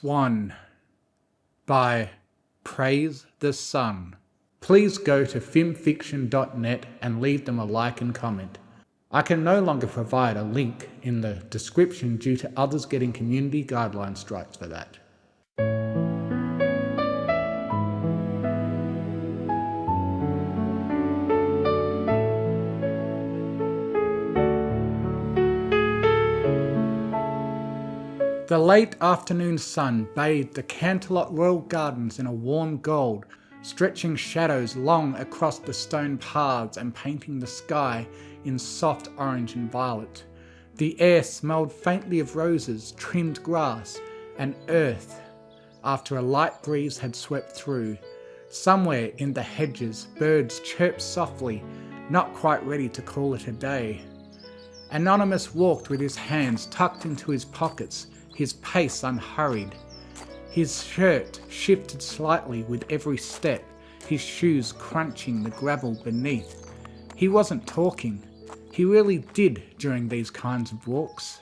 Swan by Praise the Sun. Please go to Fim-fiction.net and leave them a like and comment. I can no longer provide a link in the description due to others getting community guideline strikes for that. The late afternoon sun bathed the Canterlot Royal Gardens in a warm gold, stretching shadows long across the stone paths and painting the sky in soft orange and violet. The air smelled faintly of roses, trimmed grass, and earth after a light breeze had swept through. Somewhere in the hedges, birds chirped softly, not quite ready to call it a day. Anonymous walked with his hands tucked into his pockets, his pace unhurried. His shirt shifted slightly with every step, his shoes crunching the gravel beneath. He wasn't talking. He really did during these kinds of walks.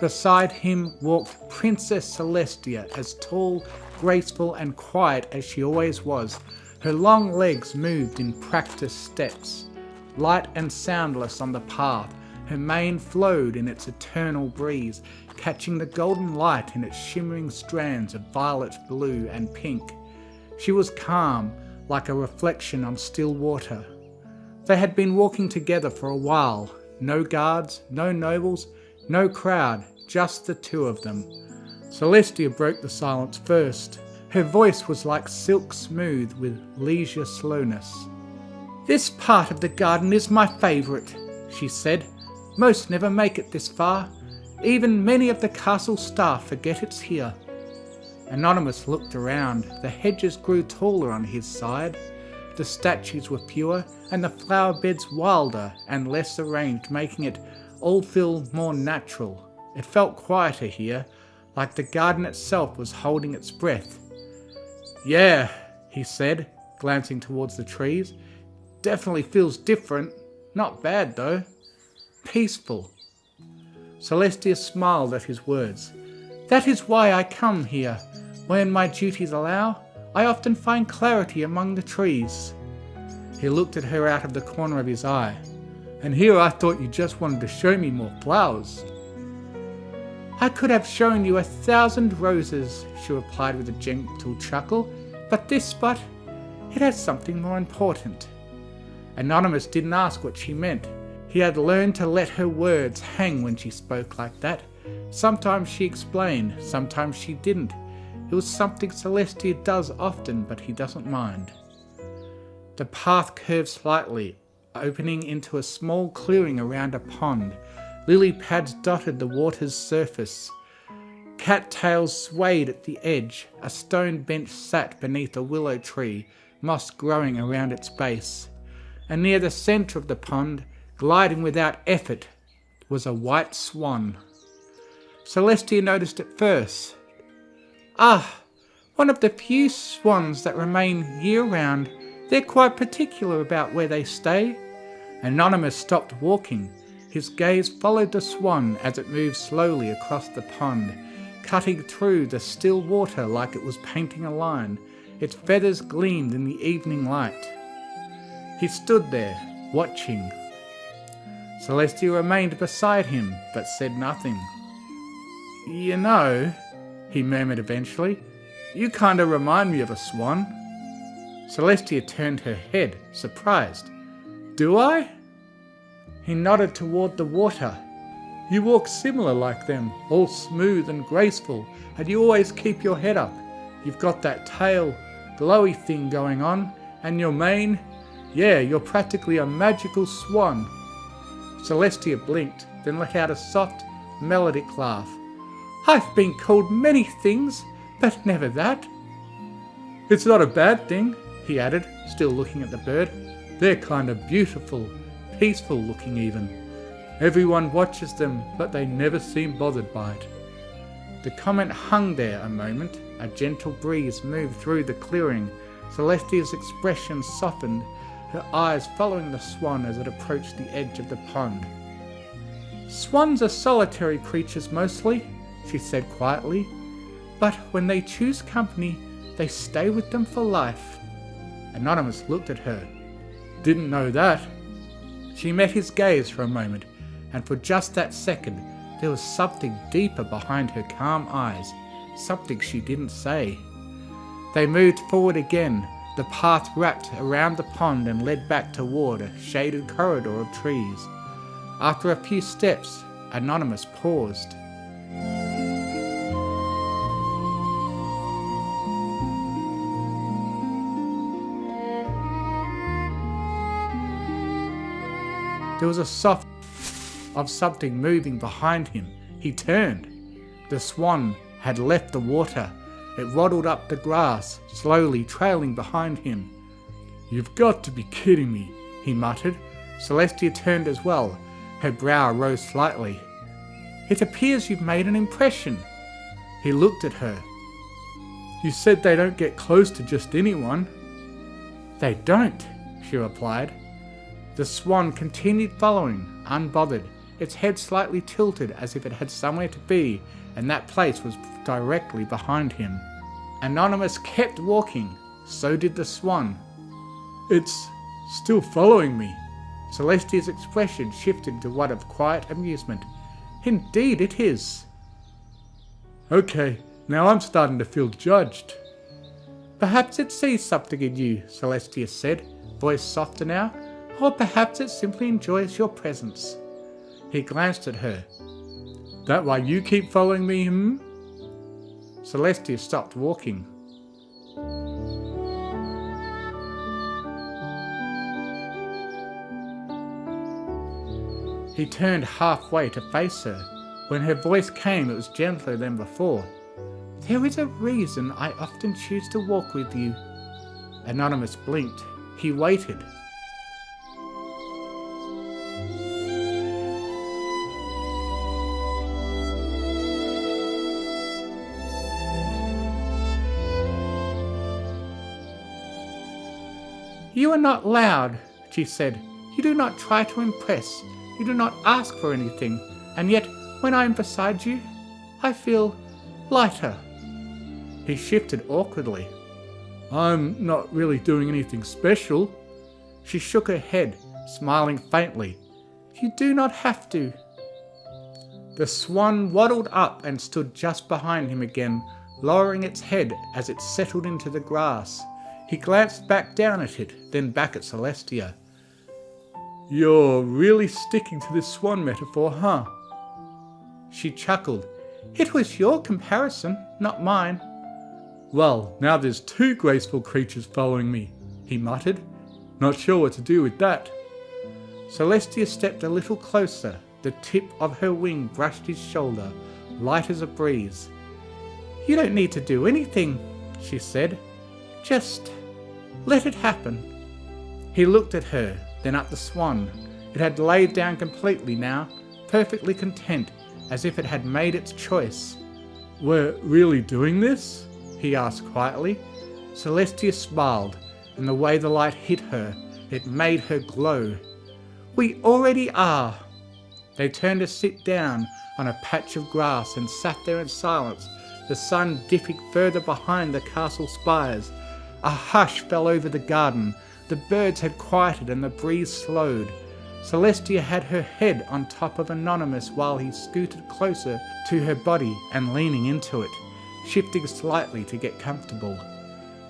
Beside him walked Princess Celestia, as tall, graceful and quiet as she always was. Her long legs moved in practiced steps, light and soundless on the path. Her mane flowed in its eternal breeze, catching the golden light in its shimmering strands of violet, blue and pink. She was calm, like a reflection on still water. They had been walking together for a while. No guards, no nobles, no crowd, just the two of them. Celestia broke the silence first. Her voice was like silk smooth with leisure slowness. "This part of the garden is my favourite," she said. "Most never make it this far. Even many of the castle staff forget it's here." Anonymous looked around. The hedges grew taller on his side. The statues were fewer and the flower beds wilder and less arranged, making it all feel more natural. It felt quieter here, like the garden itself was holding its breath. "Yeah," he said, glancing towards the trees. "Definitely feels different. Not bad though. Peaceful." Celestia smiled at his words. "That is why I come here. When my duties allow, I often find clarity among the trees." He looked at her out of the corner of his eye. "And here I thought you just wanted to show me more flowers." "I could have shown you 1,000 roses," she replied with a gentle chuckle, "but this spot, it has something more important." Anonymous didn't ask what she meant. He had learned to let her words hang when she spoke like that. Sometimes she explained, sometimes she didn't. It was something Celestia does often, but he doesn't mind. The path curved slightly, opening into a small clearing around a pond. Lily pads dotted the water's surface. Cattails swayed at the edge. A stone bench sat beneath a willow tree, moss growing around its base. And near the centre of the pond, gliding without effort, was a white swan. Celestia noticed it first. "Ah, one of the few swans that remain year-round. They're quite particular about where they stay." Anonymous stopped walking. His gaze followed the swan as it moved slowly across the pond, cutting through the still water like it was painting a line. Its feathers gleamed in the evening light. He stood there, watching. Celestia remained beside him, but said nothing. "You know," he murmured eventually, "you kind of remind me of a swan." Celestia turned her head, surprised. "Do I?" He nodded toward the water. "You walk similar like them, all smooth and graceful, and you always keep your head up. You've got that tail, glowy thing going on, and your mane. Yeah, you're practically a magical swan." Celestia blinked, then let out a soft, melodic laugh. "I've been called many things, but never that." "It's not a bad thing," he added, still looking at the bird. "They're kind of beautiful, peaceful looking even. Everyone watches them, but they never seem bothered by it." The comment hung there a moment. A gentle breeze moved through the clearing. Celestia's expression softened, her eyes following the swan as it approached the edge of the pond. "Swans are solitary creatures mostly," she said quietly. but when they choose company, they stay with them for life. Anonymous looked at her. Didn't know that. She met his gaze for a moment, and for just that second, there was something deeper behind her calm eyes, something she didn't say. They moved forward again. The path wrapped around the pond and led back toward a shaded corridor of trees. After a few steps, Anonymous paused. There was a soft of something moving behind him. He turned. The swan had left the water. It waddled up the grass, slowly trailing behind him. "You've got to be kidding me," he muttered. Celestia turned as well. Her brow rose slightly. "It appears you've made an impression." He looked at her. "You said they don't get close to just anyone." "They don't," she replied. The swan continued following, unbothered, its head slightly tilted as if it had somewhere to be, and that place was directly behind him. Anonymous kept walking, so did the swan. "It's still following me." Celestia's expression shifted to one of quiet amusement. "Indeed it is." "Okay, now I'm starting to feel judged." "Perhaps it sees something in you," Celestia said, voice softer now. "Or perhaps it simply enjoys your presence." He glanced at her. "That why you keep following me, hmm?" Celestia stopped walking. He turned halfway to face her. When her voice came, it was gentler than before. "There is a reason I often choose to walk with you." Anonymous blinked. He waited. "You are not loud," she said. "You do not try to impress. You do not ask for anything. And yet, when I am beside you, I feel lighter." He shifted awkwardly. "I'm not really doing anything special." She shook her head, smiling faintly. "You do not have to." The swan waddled up and stood just behind him again, lowering its head as it settled into the grass. He glanced back down at it, then back at Celestia. "You're really sticking to this swan metaphor, huh?" She chuckled. "It was your comparison, not mine." "Well, now there's two graceful creatures following me," he muttered. "Not sure what to do with that." Celestia stepped a little closer. The tip of her wing brushed his shoulder, light as a breeze. "You don't need to do anything," she said. "Just let it happen." He looked at her, then at the swan. It had laid down completely now, perfectly content, as if it had made its choice. "We're really doing this?" he asked quietly. Celestia smiled, and the way the light hit her, it made her glow. "We already are." They turned to sit down on a patch of grass and sat there in silence, the sun dipping further behind the castle spires. A hush fell over the garden. The birds had quieted and the breeze slowed. Celestia had her head on top of Anonymous while he scooted closer to her body and leaning into it, shifting slightly to get comfortable.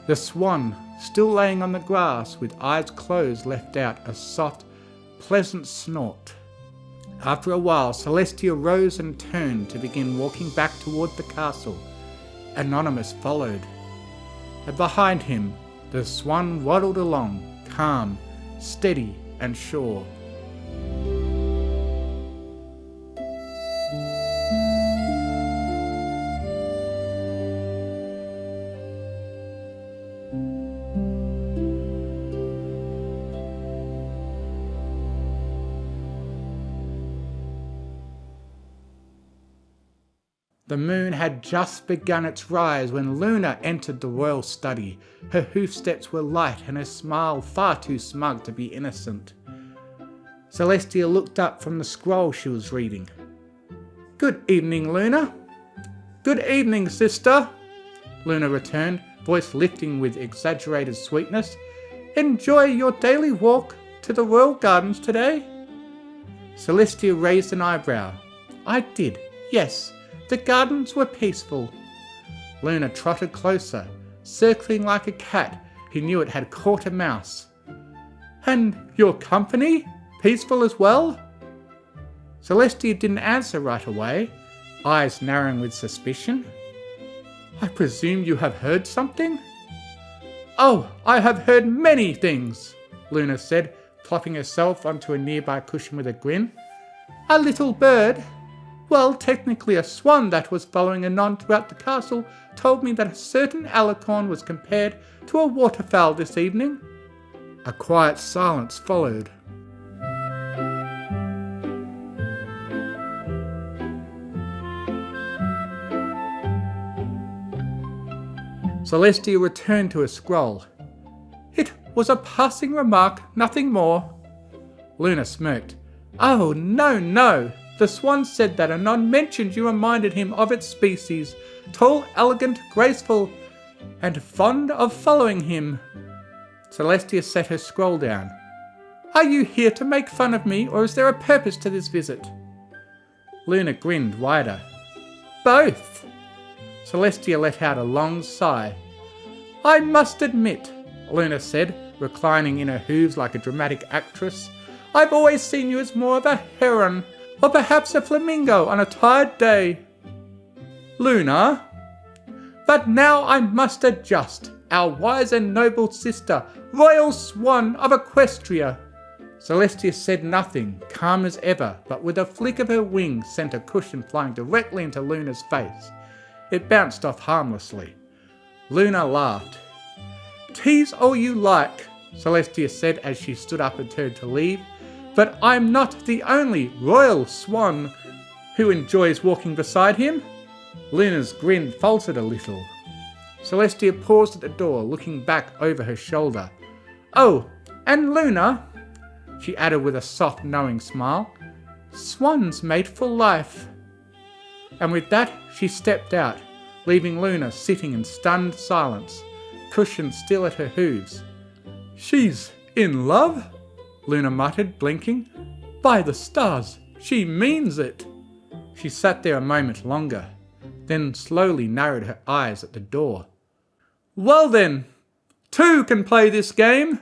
The swan, still laying on the grass with eyes closed, let out a soft, pleasant snort. After a while, Celestia rose and turned to begin walking back toward the castle. Anonymous followed. And behind him, the swan waddled along, calm, steady and sure. The moon had just begun its rise when Luna entered the royal study. Her hoofsteps were light and her smile far too smug to be innocent. Celestia looked up from the scroll she was reading. "Good evening, Luna." Good evening, sister, Luna returned, voice lifting with exaggerated sweetness. Enjoy your daily walk to the royal gardens today? Celestia raised an eyebrow. I did, yes. The gardens were peaceful. Luna trotted closer, circling like a cat who knew it had caught a mouse. And your company? Peaceful as well? Celestia didn't answer right away, eyes narrowing with suspicion. I presume you have heard something? Oh, I have heard many things, Luna said, plopping herself onto a nearby cushion with a grin. A little bird, well, technically a swan that was following Anon throughout the castle, told me that a certain alicorn was compared to a waterfowl this evening. A quiet silence followed. Celestia returned to her scroll. It was a passing remark, nothing more. Luna smirked. Oh, no. The swan said that Anon mentioned you reminded him of its species, tall, elegant, graceful, and fond of following him. Celestia set her scroll down. Are you here to make fun of me, or is there a purpose to this visit? Luna grinned wider. Both. Celestia let out a long sigh. I must admit, Luna said, reclining in her hooves like a dramatic actress, I've always seen you as more of a heron, or perhaps a flamingo on a tired day. Luna? But now I must adjust, our wise and noble sister, Royal Swan of Equestria. Celestia said nothing, calm as ever, but with a flick of her wings sent a cushion flying directly into Luna's face. It bounced off harmlessly. Luna laughed. Tease all you like, Celestia said as she stood up and turned to leave, but I'm not the only royal swan who enjoys walking beside him. Luna's grin faltered a little. Celestia paused at the door, looking back over her shoulder. Oh, and Luna, she added with a soft, knowing smile, swans made for life. And with that, she stepped out, leaving Luna sitting in stunned silence, cushion still at her hooves. She's in love? Luna muttered, blinking. By the stars, she means it. She sat there a moment longer, then slowly narrowed her eyes at the door. Well then, two can play this game.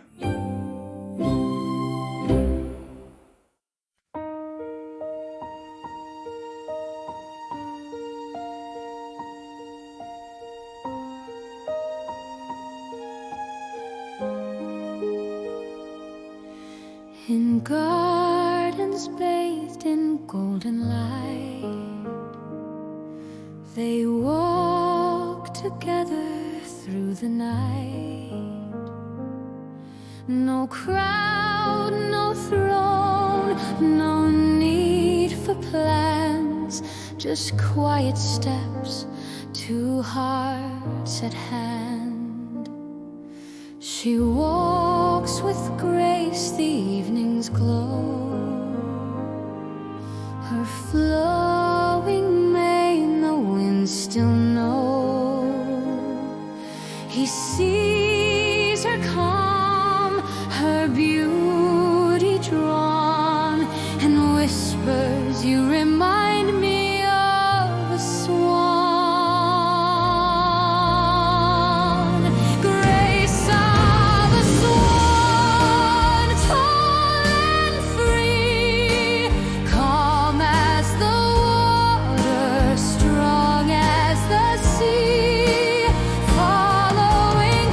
In gardens bathed in golden light, they walk together through the night. No crowd, no throne, no need for plans, just quiet steps, two hearts at hand. She walks with grace, the evening's glow, her flowing mane the winds still know. He sees her come, her beauty drawn, and whispers, you remind me of a swan. Grace of a swan, tall and free, calm as the water, strong as the sea, following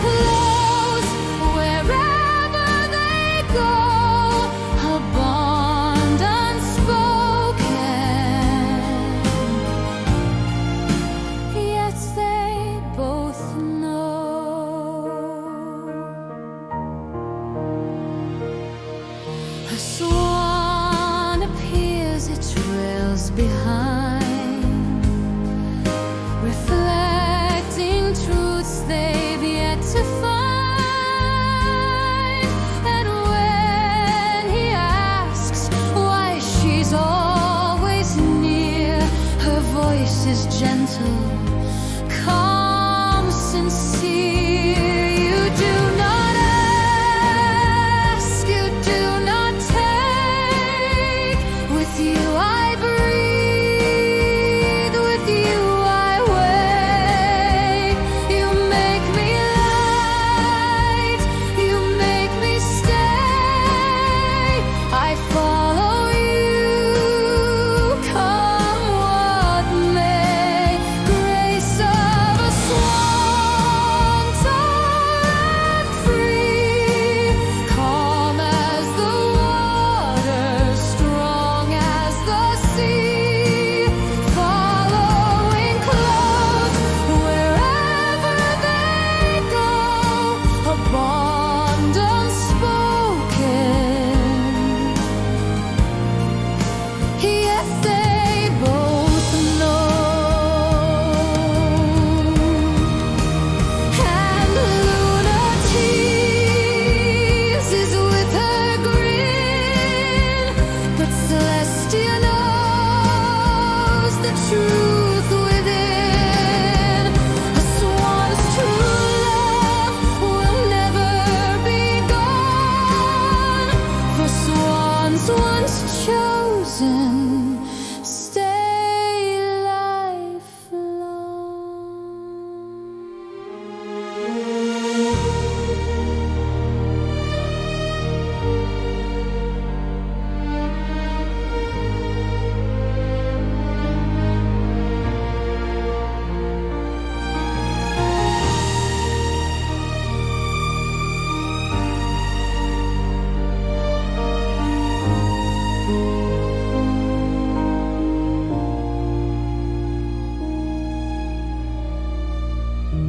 It's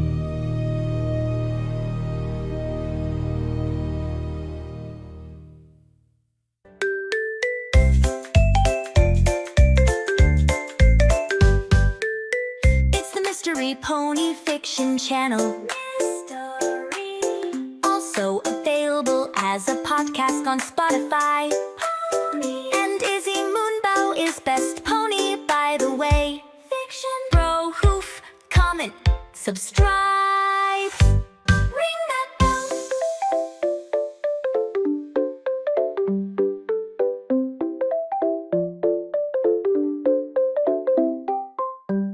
the Mystery Pony Fiction channel. Also available as a podcast on Spotify. And Izzy Moonbow is best pony, by the way. Fiction. Bro, hoof, comment, subscribe.